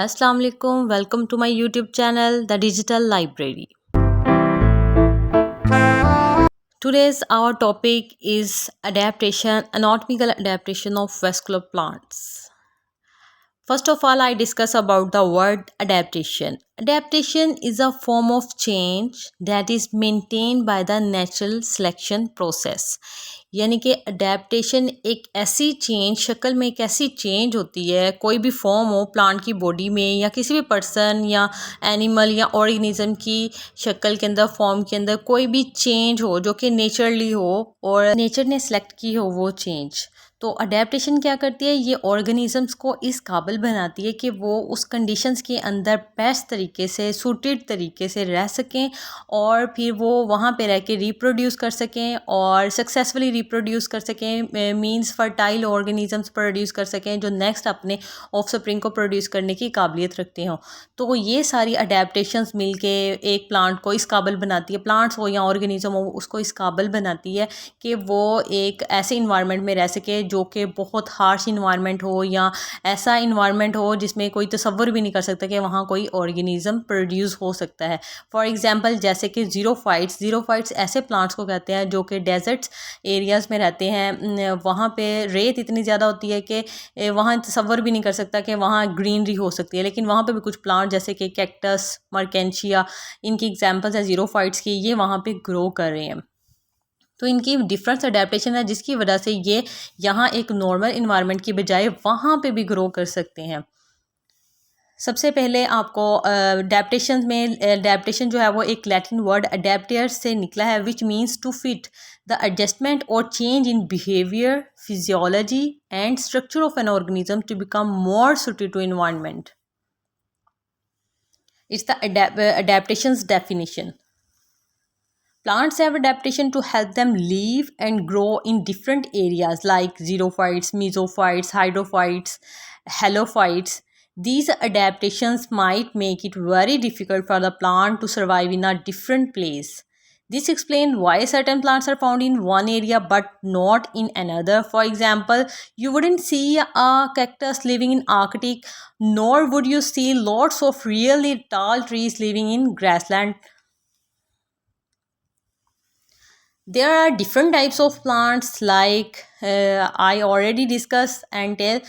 Assalamu alaikum. Welcome to my YouTube channel, The Digital Library. Today's our topic is adaptation, anatomical adaptation of vascular plants. First of all, I discuss about the word adaptation. Adaptation is a form of change that is maintained by the natural selection process. यानी कि adaptation एक ऐसी change, शक्ल में एक ऐसी change होती है, कोई भी फॉर्म हो प्लांट की बॉडी में या किसी भी पर्सन या एनिमल या ऑर्गेनिज्म की शक्ल के अंदर, फॉर्म के अंदर कोई भी चेंज हो जो कि नेचरली हो और नेचर ने सेलेक्ट की हो वो चेंज। तो अडेप्टेशन क्या करती है, ये ऑर्गेनिजम्स को इस काबिल बनाती है कि वो उस कंडीशंस के अंदर बेस्ट तरीके से, सूटेड तरीके से रह सकें और फिर वो वहाँ पे रह के रिप्रोड्यूस कर सकें और सक्सेसफुली रिप्रोड्यूस कर सकें, मींस फर्टाइल ऑर्गेनिजम्स प्रोड्यूस कर सकें जो नेक्स्ट अपने ऑफस्प्रिंग को प्रोड्यूस करने की काबिलियत रखते हों। तो ये सारी अडेप्टेशंस मिल के एक प्लांट को इस काबिल बनाती है, प्लांट्स हो या ऑर्गेनिज्म हो, उसको इस काबिल बनाती है कि वो एक ऐसे इन्वायरमेंट में रह सके जो कि बहुत हार्श इन्वायरमेंट हो या ऐसा इन्वायरमेंट हो जिसमें कोई तसव्वुर भी नहीं कर सकता कि वहाँ कोई ऑर्गेनिज्म प्रोड्यूस हो सकता है। फॉर एग्जांपल जैसे कि ज़ीरोफाइट्स ऐसे प्लांट्स को कहते हैं जो कि डेजर्ट्स एरियाज़ में रहते हैं, वहाँ पे रेत इतनी ज़्यादा होती है कि वहाँ तसव्वुर भी नहीं कर सकता कि वहाँ ग्रीनरी हो सकती है, लेकिन वहाँ पे भी कुछ प्लांट जैसे कि कैक्टस, मर्केंशिया, इनकी एग्जांपल्स है ज़ीरोफाइट्स की, ये वहाँ पे ग्रो कर रहे हैं। तो इनकी डिफरेंस अडेप्टेशन है जिसकी वजह से ये यहाँ एक नॉर्मल इन्वायरमेंट की बजाय वहाँ पे भी ग्रो कर सकते हैं। सबसे पहले आपको अडेप्टेशन जो है वो एक लैटिन वर्ड अडेप्टर से निकला है, which means to fit the adjustment और change in behaviour, physiology and structure of an organism to become more suited to environment. It's the adaptation's definition. Plants have adaptation to help them live and grow in different areas like xerophytes, mesophytes, hydrophytes, halophytes. These adaptations might make it very difficult for the plant to survive in a different place. This explains why certain plants are found in one area but not in another. For example, you wouldn't see a cactus living in Arctic, nor would you see lots of really tall trees living in grassland. There are different types of plants like I already discussed and tell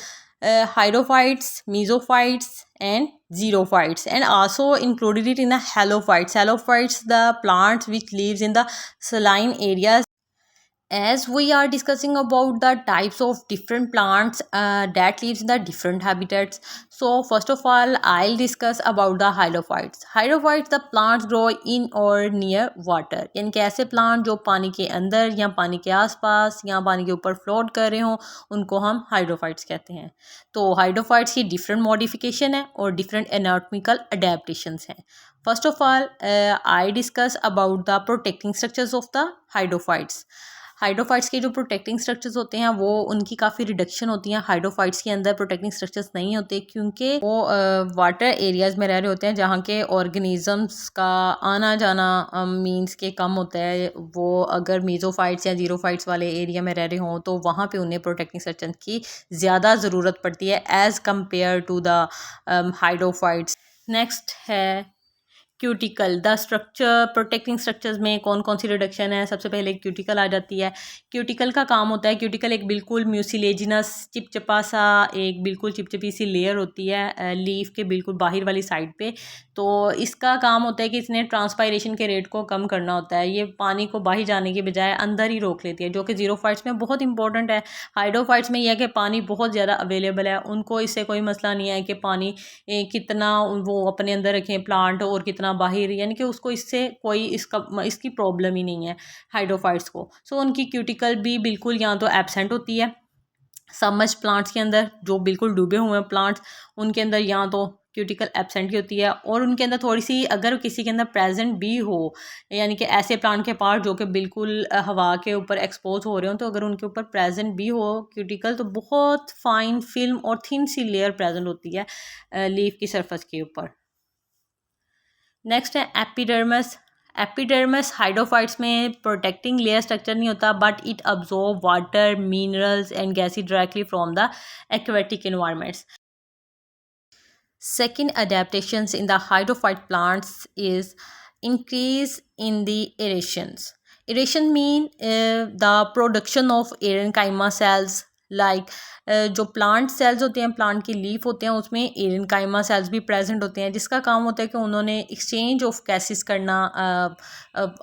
hydrophytes, mesophytes and xerophytes, and also included it in the halophytes. Halophytes, the plants which lives in the saline areas. As we are discussing about the types of different plants that lives in the different habitats, so first of all I'll discuss about the hydrophytes. Hydrophytes, the plants grow in or near water, यानी कि ऐसे plant जो पानी के अंदर या पानी के आसपास या पानी के ऊपर फ्लोट कर रहे हों उनको हम हाइड्रोफाइट्स कहते हैं। तो हाइड्रोफाइट्स की डिफरेंट मॉडिफिकेशन है और डिफरेंट एनाटॉमिकल अडेप्टेशंस हैं। First of all I discuss about the protecting structures of the hydrophytes. Hydrophytes के जो प्रोटेक्टिंग स्ट्रक्चर्स होते हैं वो उनकी काफ़ी रिडक्शन होती है। हाइड्रोफाइट्स के अंदर प्रोटेक्टिंग स्ट्रक्चर्स नहीं होते क्योंकि वो वाटर एरियाज़ में रह रहे होते हैं जहाँ के ऑर्गेनिजम्स का आना जाना मींस के कम होता है। वो अगर मीजोफाइट्स या जीरोफाइट्स वाले एरिया में रह रहे हों तो वहाँ पे उन्हें प्रोटेक्टिंग स्ट्रक्चर की ज़्यादा ज़रूरत पड़ती है as compare to the hydrophytes. Next है cuticle. The structure, protecting structures में कौन कौन सी रिडक्शन है, सबसे पहले क्यूटिकल आ जाती है। क्यूटिकल का काम होता है, क्यूटिकल एक बिल्कुल म्यूसिलेजिनस चिपचिपा सा एक बिल्कुल चिपचिपी सी लेयर होती है लीफ के बिल्कुल बाहर वाली साइड पे। तो इसका काम होता है कि इसने ट्रांसपायरेशन के रेट को कम करना होता है। ये पानी को बाहर जाने के बजाय अंदर ही रोक लेती है जो कि ज़ीरोफाइट्स में बहुत इंपॉर्टेंट है। हाइड्रोफाइट्स में यह है कि पानी बहुत ज़्यादा अवेलेबल है, उनको इससे कोई मसला नहीं है कि पानी कितना वो अपने अंदर रखें प्लांट और कितना बाहर, यानी कि उसको इससे कोई इसकी प्रॉब्लम ही नहीं है हाइड्रोफाइट्स को। सो उनकी क्यूटिकल भी बिल्कुल या तो एब्सेंट होती है। सबमर्ज प्लांट्स के अंदर जो बिल्कुल डूबे हुए हैं प्लांट्स उनके अंदर या तो क्यूटिकल एब्सेंट की होती है और उनके अंदर थोड़ी सी अगर किसी के अंदर प्रेजेंट भी हो, यानी कि ऐसे प्लांट के पार्ट जो कि बिल्कुल हवा के ऊपर एक्सपोज हो रहे हो, तो अगर उनके ऊपर प्रेजेंट भी हो क्यूटिकल तो बहुत फाइन फिल्म और थिन सी लेयर प्रेजेंट होती है लीफ की सरफेस के ऊपर। नेक्स्ट है एपिडर्मस। एपिडर्मस हाइड्रोफाइट्स में प्रोटेक्टिंग लेयर स्ट्रक्चर नहीं होता but it absorb water, minerals and gases directly from the aquatic environments. Second adaptations in the hydrophyte plants is increase in the aerations. Aeration mean the production of parenchyma cells like जो plant cells होते हैं, plant की leaf होते हैं, उसमें aerenchyma sales भी present होते हैं, जिसका काम होता है कि उन्होंने एक्सचेंज ऑफ गैसेस करना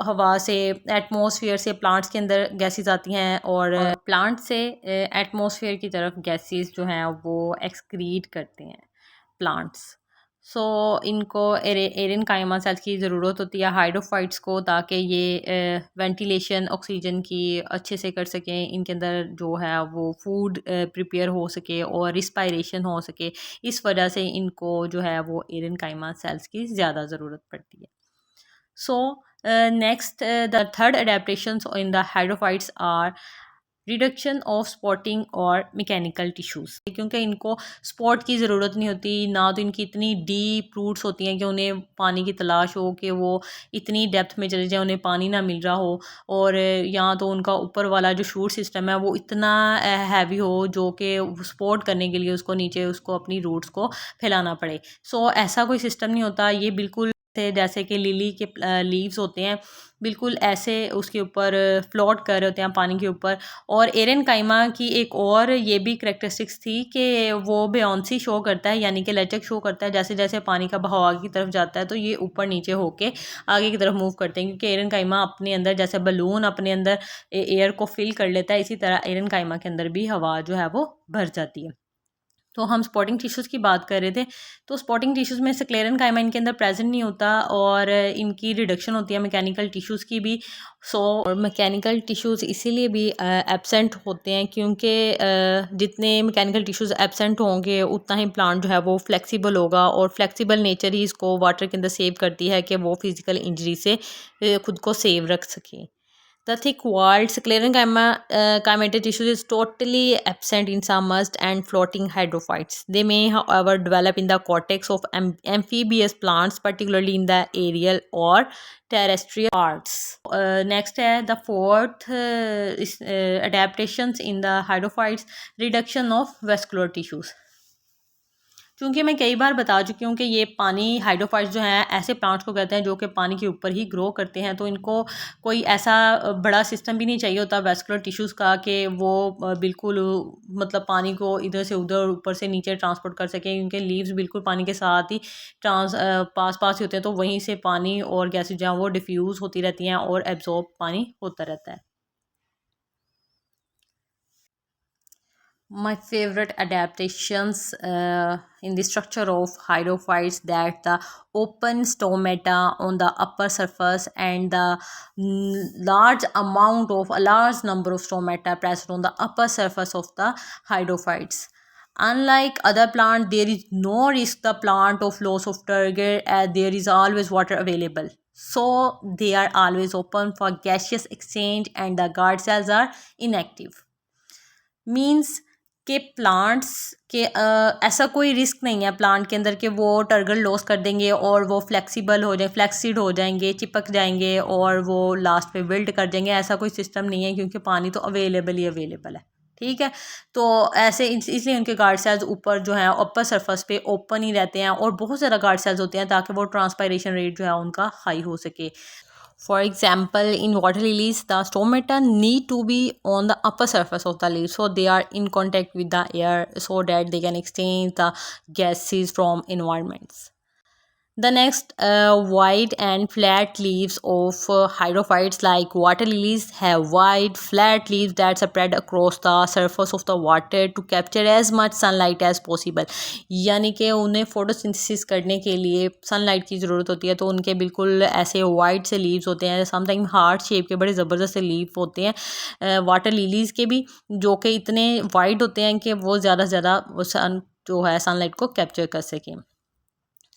हवा से, एटमॉस्फेयर से प्लांट्स के अंदर गैसेस आती हैं और प्लांट से एटमॉस्फेयर की तरफ गैसेस जो हैं वो एक्सक्रीट करते हैं प्लांट्स। सो इनको एरिन कायमा सेल्स की ज़रूरत होती है हाइड्रोफाइट्स को, ताकि ये वेंटिलेशन ऑक्सीजन की अच्छे से कर सकें, इनके अंदर जो है वो फूड प्रिपेयर हो सके और रिस्पायरेशन हो सके। इस वजह से इनको जो है वो एरिन कायमा सेल्स की ज़्यादा ज़रूरत पड़ती है। So next the third adaptations in the hydrophytes are reduction of spotting और मैकेनिकल टिश्यूज़, क्योंकि इनको स्पॉट की ज़रूरत नहीं होती, ना तो इनकी इतनी डीप रूट्स होती हैं कि उन्हें पानी की तलाश हो, कि वो इतनी डेप्थ में चले जाए उन्हें पानी ना मिल रहा हो, और या तो उनका ऊपर वाला जो शूट सिस्टम है वो इतना हैवी हो जो कि सपोर्ट करने के लिए उसको नीचे उसको अपनी रूट्स को फैलाना पड़े। सो ऐसा कोई सिस्टम नहीं होता, ये बिल्कुल जैसे कि लिली के लीव्स होते हैं, बिल्कुल ऐसे उसके ऊपर फ्लोट कर रहे होते हैं पानी के ऊपर। और एरन काइमा की एक और ये भी करेक्टरिस्टिक्स थी कि वो बेयॉन्सी शो करता है, यानी कि लचक शो करता है, जैसे जैसे पानी का बहाव आगे की तरफ जाता है तो ये ऊपर नीचे होके आगे की तरफ मूव करते हैं, क्योंकि एरन काइमा अपने अंदर जैसे बलून अपने अंदर एयर को फिल कर लेता है, इसी तरह एरन काइमा के अंदर भी हवा जो है वो भर जाती है। तो हम स्पॉटिंग टिश्यूज़ की बात कर रहे थे, तो स्पॉटिंग टिश्यूज़ में स्क्लेरन काइमा इनके अंदर प्रेजेंट नहीं होता और इनकी रिडक्शन होती है मैकेनिकल टिश्यूज़ की भी। सो और मैकेनिकल टिश्यूज़ इसीलिए भी एब्सेंट होते हैं क्योंकि जितने मैकेनिकल टिश्यूज़ एब्सेंट होंगे उतना ही प्लांट जो है वो फ्लेक्सिबल होगा, और फ्लेक्सिबल नेचर ही इसको वाटर के अंदर सेव करती है कि वो फिज़िकल इंजरी से खुद को सेव रख सके। The thick walled sclerenchyma chymated tissue is totally absent in some must and floating hydrophytes. They may, however, develop in the cortex of amphibious plants, particularly in the aerial or terrestrial parts. Next, the fourth adaptations in the hydrophytes, reduction of vascular tissues. क्योंकि मैं कई बार बता चुकी हूँ कि ये पानी hydrophytes जो हैं ऐसे प्लांट्स को कहते हैं जो कि पानी के ऊपर ही ग्रो करते हैं, तो इनको कोई ऐसा बड़ा सिस्टम भी नहीं चाहिए होता वेस्कुलर टिश्यूज़ का कि वो बिल्कुल मतलब पानी को इधर से उधर ऊपर से नीचे ट्रांसपोर्ट कर सकें, क्योंकि लीव्स बिल्कुल पानी के साथ ही पास पास ही होते हैं, तो वहीं से पानी और गैसेज जो हैं वो डिफ्यूज़ होती रहती हैं और एब्जॉर्ब पानी होता रहता है। My favorite adaptations in the structure of hydrophytes that the open stomata on the upper surface and the large number of stomata present on the upper surface of the hydrophytes. Unlike other plants, there is no risk the plant of loss of target as there is always water available. So they are always open for gaseous exchange and the guard cells are inactive. Means के plants के ऐसा कोई risk नहीं है plant के अंदर कि वो टर्गल लॉस कर देंगे और वो फ्लेक्सिबल हो जाए, फ्लेक्सिड हो जाएंगे, चिपक जाएंगे और वो लास्ट पे विल्ट कर जाएंगे। ऐसा कोई सिस्टम नहीं है क्योंकि पानी तो अवेलेबल ही अवेलेबल है। ठीक है, तो ऐसे इसलिए उनके गार्ड सेल्स ऊपर जो है अपर सरफेस पे ओपन ही रहते हैं और बहुत ज़्यादा गार्ड सेल्स होते हैं ताकि वो ट्रांसपायरेशन रेट जो है उनका हाई हो सके। For example, in water lilies, the stomata need to be on the upper surface of the leaf, so they are in contact with the air so that they can exchange the gases from environments. The next, wide and flat leaves of hydrophytes like water lilies have wide, flat leaves that spread across the surface of the water to capture as much sunlight as possible. यानी कि उन्हें photosynthesis करने के लिए sunlight की ज़रूरत होती है, तो उनके बिल्कुल ऐसे वाइड से लीव्स होते हैं, समटाइम हार्ट शेप के बड़े ज़बरदस्त से लीव होते हैं वाटर लिलीज़ के भी, जो कि इतने वाइड होते हैं कि वो ज़्यादा से ज़्यादा सन जो है सनलाइट को कैप्चर कर सकें।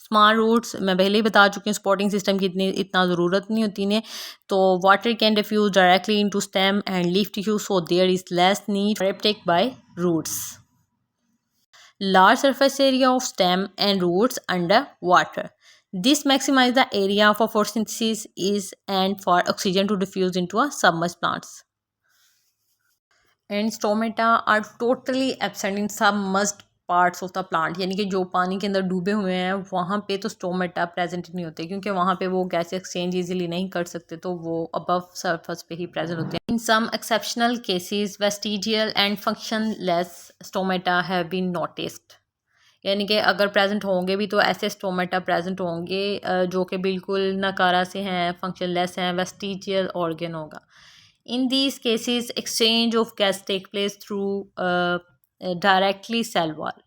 स्मॉल रूट्स मैं पहले ही बता चुकी हूँ, स्पॉटिंग सिस्टम की इतना ज़रूरत नहीं होती इन्हें, तो water can diffuse directly into stem and leaf tissue, so there is less need for uptake by roots. Large surface area of stem and roots under water. This maximizes the area for photosynthesis is and for oxygen to diffuse into a submerged plants. And stomata are totally absent in submerged parts of the plant, यानी कि जो पानी के अंदर डूबे हुए हैं वहाँ पे तो स्टोमेटा प्रेजेंट नहीं होते, क्योंकि वहाँ पे वो गैस एक्सचेंज इजीली नहीं कर सकते, तो वो अबव सरफेस पे ही प्रेजेंट होते हैं। In some exceptional cases vestigial and functionless stomata have been noticed, यानी कि अगर प्रेजेंट होंगे भी तो ऐसे स्टोमेटा प्रेजेंट होंगे जो कि बिल्कुल नकारा से हैं, फंक्शनलेस हैं, वेस्टिजियल ऑर्गन होगा। In these cases, exchange of gas take place through directly cell wall.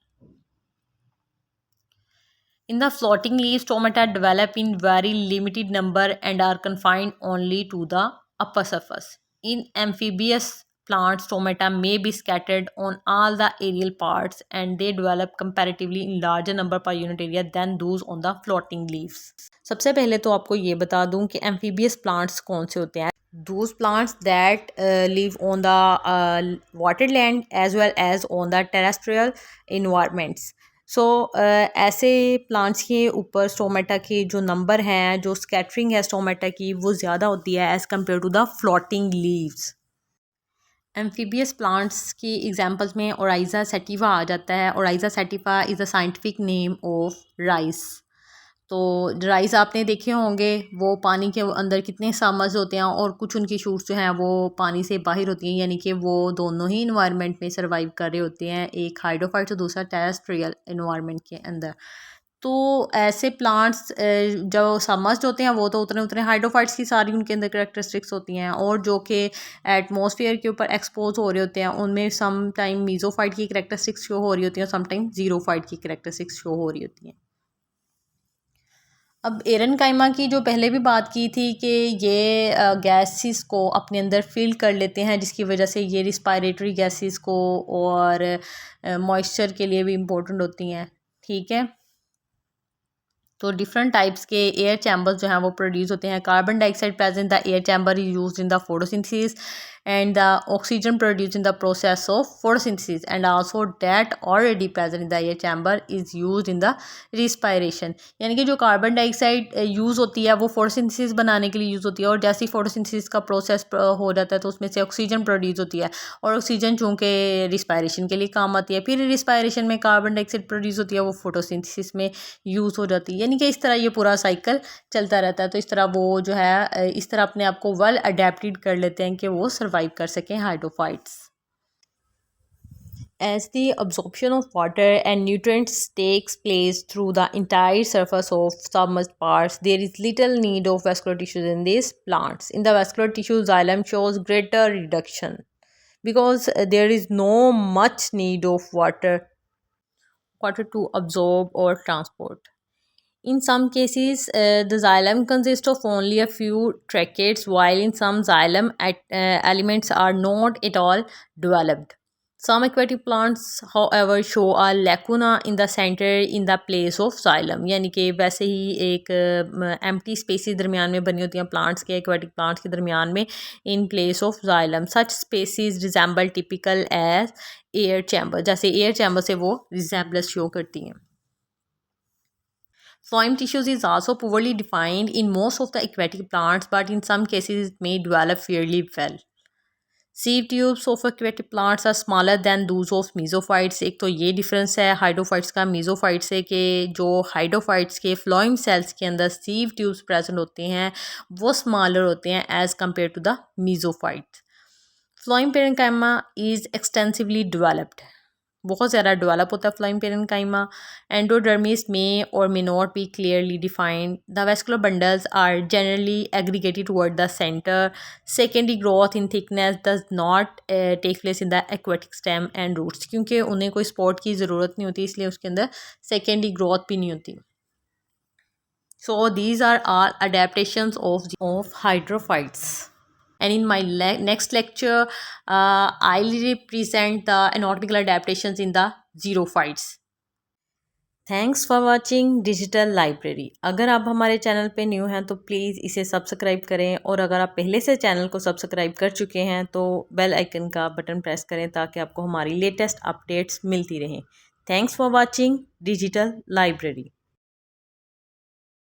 In the floating leaves, stomata develop in very limited number and are confined only to the upper surface. In amphibious plants, stomata may be scattered on all the aerial parts and they develop comparatively in larger number per unit area than those on the floating leaves. सबसे पहले तो आपको ये बता दूं कि amphibious plants कौन से होते हैं। Those plants that live on the water land as well as on the terrestrial environments. सो ऐसे प्लांट्स के ऊपर स्टोमेटा के जो नंबर हैं, जो स्कैटरिंग है स्टोमेटा की, वो ज़्यादा होती है as compare to the floating leaves. Amphibious plants की एग्जांपल्स में ओराइजा सेटिवा आ जाता है। Oryza sativa is a scientific name of rice. तो राइस आपने देखे होंगे, वो पानी के अंदर कितने सामज होते हैं और कुछ उनकी शूट्स जो हैं वो पानी से बाहर होती हैं, यानी कि वो दोनों ही इन्वायरमेंट में सर्वाइव कर रहे होते हैं, एक हाइड्रोफाइट और दूसरा टेरेस्ट्रियल इन्वायरमेंट के अंदर। तो ऐसे प्लांट्स जो सबमर्ज्ड होते हैं वो तो उतने उतने हाइड्रोफाइट्स की सारी उनके अंदर करेक्टरिस्टिक्स होती हैं, और जो कि एटमॉस्फेयर के ऊपर एक्सपोज हो रहे होते हैं उनमें सम टाइम मीजोफाइट की करेक्टरिस्टिक्स शो हो रही होती हैं, सम टाइम जीरोफाइट की करेक्टरिस्टिक्स शो हो रही होती हैं। अब एरन काइमा की जो पहले भी बात की थी कि ये गैसेस को अपने अंदर फिल कर लेते हैं, जिसकी वजह से ये रिस्पायरेटरी गैसेस को और मॉइस्चर के लिए भी इम्पोर्टेंट होती हैं, ठीक है। तो डिफरेंट टाइप्स के एयर चैम्बर्स जो हैं वो प्रोड्यूस होते हैं। Carbon dioxide present the air chamber is used in the photosynthesis and the oxygen produced in the process of photosynthesis and also that already present in the air chamber is used in the respiration। यानी कि जो carbon dioxide use होती है वो photosynthesis बनाने के लिए use होती है, और जैसे ही फोटोसिंथेसिस का प्रोसेस हो जाता है तो उसमें से ऑक्सीजन प्रोड्यूस होती है, और ऑक्सीजन चूँकि रिस्पायरेशन के लिए काम आती है, फिर रिस्पायरेशन में कार्बन डाइऑक्साइड प्रोड्यूस होती है, वो फोटोसिंथेसिस में यूज़ हो जाती है। यानी कि इस तरह ये पूरा साइकिल चलता रहता है। तो इस तरह वो जो है इस तरह अपने आप को वेल अडेप्टेड कर लेते हैं कि वो सर्वाइव कर सकें hydrophytes. As the absorption of water and nutrients takes place through the entire surface of submerged parts, there is little need of vascular tissues in these plants. In the vascular tissue, xylem shows greater reduction because there is no much need of water to absorb or transport. In some cases, the xylem consists of only a few tracheids, while in some xylem elements are not at all developed. Some aquatic plants, however, show a lacuna in the center in the place of xylem। यानी कि वैसे ही एक empty spaces दरमियान में बनी होती हैं plants के, aquatic plants के दरमियान में, in place of xylem। Such spaces resemble typical as air chamber, जैसे air chamber से वो resemblance show करती हैं। Phloem tissues is also poorly defined in most of the aquatic plants, but in some cases it may develop fairly well. Sieve tubes of aquatic plants are smaller than those of mesophytes। एक तो ये difference है hydrophytes का mesophytes से कि जो hydrophytes के phloem sales के अंदर सीव ट्यूब्स प्रेजेंट होते हैं वो स्मॉलर होते हैं as compare to the mesophytes। Phloem parenchyma is extensively developed, बहुत ज़्यादा डेवलप होता है फ्लोएम पेरेन्काइमा। एंडोडर्मिस में और may not be clearly defined. The vascular bundles are generally aggregated toward the centre. Secondary growth in thickness does not take place in the aquatic stem and roots, क्योंकि उन्हें कोई support की ज़रूरत नहीं होती, इसलिए उसके अंदर सेकेंडरी ग्रोथ भी नहीं होती। So these are all adaptations of hydrophytes. And in my next lecture, I'll represent the anatomical adaptations in the xerophytes. Thanks for watching Digital Library। अगर आप हमारे चैनल पे न्यू हैं तो प्लीज़ इसे सब्सक्राइब करें, और अगर आप पहले से चैनल को सब्सक्राइब कर चुके हैं तो बेल आइकन का बटन प्रेस करें ताकि आपको हमारी लेटेस्ट अपडेट्स मिलती रहें। Thanks for watching digital library.